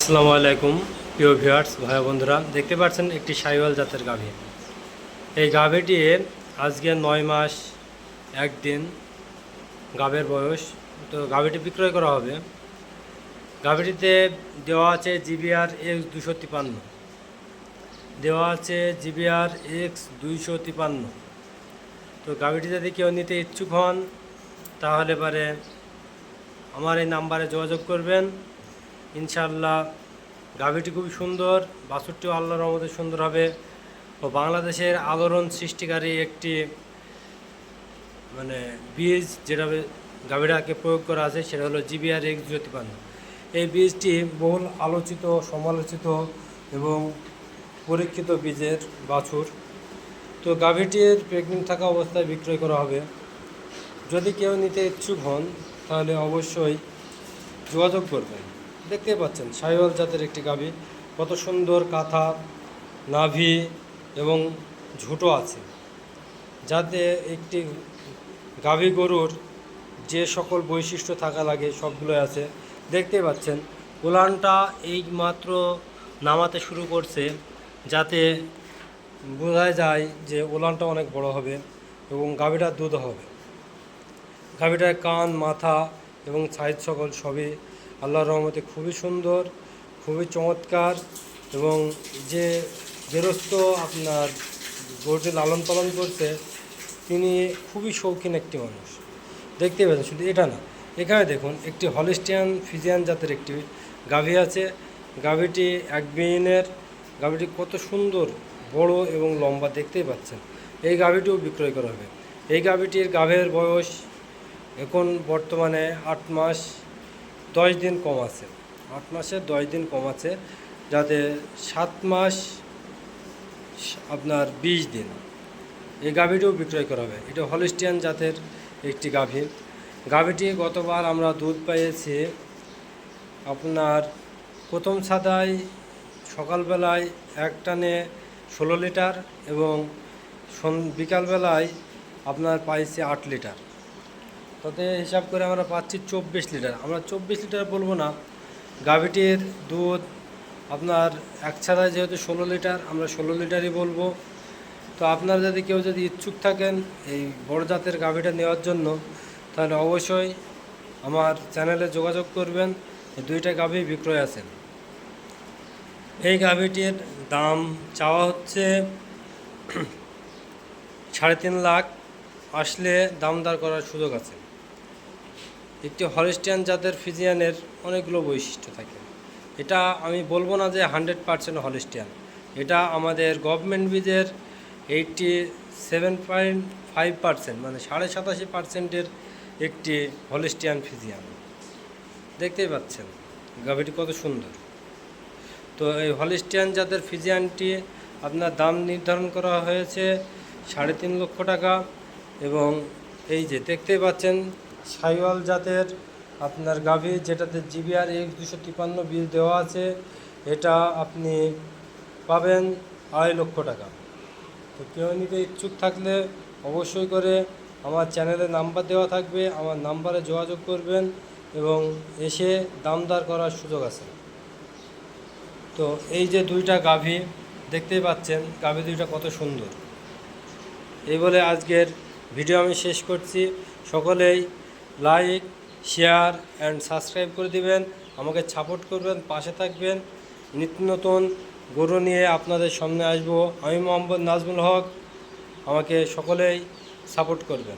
আসসালামু আলাইকুম প্রিয় ভিউয়ার্স ভাই বন্ধুরা, দেখতে পাচ্ছেন একটি শাহিওয়াল জাতের গাভী। এই গাভীটি আজকে 9 মাস 1 দিন গাভীর বয়স। তো গাভীটি বিক্রয় করা হবে। গাভীটিতে দেওয়া আছে জিবিআর X 253, দেওয়া আছে জিবিআর X 253। তো গাভীটি যদি কেউ নিতে ইচ্ছুক হন তাহলে পারে আমার এই নাম্বারে যোগাযোগ করবেন। ইনশাআল্লাহ গাভীটি খুবই সুন্দর, বাছুরটিও আল্লাহর রহমতে সুন্দর হবে ও বাংলাদেশের আলোড়ন সৃষ্টিকারী একটি বীজ যেটা গাভীটাকে প্রয়োগ করা আছে সেটা হলো জিবিআর X 253। এই বীজটি বহুল আলোচিত, সমালোচিত এবং পরীক্ষিত বীজের বাছুর। তো গাভীটির প্রেগনেন্ট থাকা অবস্থায় বিক্রয় করা হবে। যদি কেউ নিতে ইচ্ছুক হন তাহলে অবশ্যই যোগাযোগ করবেন। দেখতে পাচ্ছেন শাহিওয়াল জাতের একটি গাভী, কত সুন্দর কাঁথা, নাভি এবং ঝুঁটো আছে, যাতে একটি গাভী গরুর যে সকল বৈশিষ্ট্য থাকা লাগে সবগুলো আছে। দেখতে পাচ্ছেন উলানটা এই মাত্র নামাতে শুরু করছে, যাতে বোঝা যায় যে উলানটা অনেক বড় হবে এবং গাভীটার দুধ হবে। গাভীটার কান, মাথা এবং সাইজ সকল সবই আল্লাহর রহমতে খুবই সুন্দর, খুবই চমৎকার। এবং যে গেরস্ত আপনার গরুটি লালন পালন করছে তিনি খুবই শৌখিন একটি মানুষ। দেখতে পাচ্ছেন শুধু এটা না, এখানে দেখুন একটি হলিস্টিয়ান ফিজিয়ান জাতের একটি গাভী আছে। গাভীটি এক বিহীনের, গাভীটি কত সুন্দর বড় এবং লম্বা দেখতেই পাচ্ছেন। এই গাভীটিও বিক্রয় করা হবে। এই গাভীটির গাভীর বয়স এখন বর্তমানে 8 মাস 10 দিন কম আছে, 8 মাসের 10 দিন কম আছে, যাতে 7 মাস আপনার 20 দিন। এই গাভীটিও বিক্রয় করা হবে। এটা হলিস্টিয়ান জাতের একটি গাভী। গাভীটি গতবার আমরা দুধ পেয়েছি আপনার প্রথম ছাদায় সকালবেলায় এক টানে 16 লিটার এবং বিকালবেলায় আপনার পাইছি 8 লিটার। তাতে হিসাব করে আমরা পাচ্ছি 24 লিটার। আমরা 24 লিটার বলবো না, গাভীটির দুধ আপনার এক ছাদায় যেহেতু 16 লিটার, আমরা 16 লিটারই বলবো। তো আপনারা যদি কেউ ইচ্ছুক থাকেন এই বড় জাতের গাভীটা নেওয়ার জন্য, তাহলে অবশ্যই আমার চ্যানেলে যোগাযোগ করবেন। এই দুইটা গাভী বিক্রয় আছে। এই গাভীটির দাম চাওয়া হচ্ছে 3.5 লাখ, আসলে দামদার করার সুযোগ আছে। একটি হলিস্টিয়ান জাতের ফিজিয়ানের অনেকগুলো বৈশিষ্ট্য থাকে। এটা আমি বলবো না যে 100% হলিস্টিয়ান, এটা আমাদের গভর্নমেন্ট বীজের 87.5%, 87.5%-এর একটি হলিস্টিয়ান ফিজিয়ান। দেখতেই পাচ্ছেন গাভীটি কত সুন্দর। তো এই হলিস্টিয়ান জাতের ফিজিয়ানটি আপনার দাম নির্ধারণ করা হয়েছে 3.5 লক্ষ টাকা। এবং এই যে দেখতেই পাচ্ছেন শাহিওয়াল জাতের আপনার গাভী, যেটাতে জিবিআর X 253 বীজ দেওয়া আছে, এটা আপনি পাবেন 2.5 লক্ষ টাকা। তো কেউ নিতে ইচ্ছুক থাকলে অবশ্যই করে আমার চ্যানেলে নাম্বার দেওয়া থাকবে, আমার নাম্বারে যোগাযোগ করবেন এবং এসে দামদার করার সুযোগ আছে। তো এই যে দুইটা গাভী দেখতেই পাচ্ছেন, গাভী দুইটা কত সুন্দর। এই বলে আজকের ভিডিও আমি শেষ করছি। সকলেই লাইক, শেয়ার অ্যান্ড সাবস্ক্রাইব করে দিবেন, আমাকে সাপোর্ট করবেন, পাশে থাকবেন। নিত্য নতুন গরু নিয়ে আপনাদের সামনে আসবো। আমি মোহাম্মদ নাজমুল হক, আমাকে সকলেই সাপোর্ট করবেন।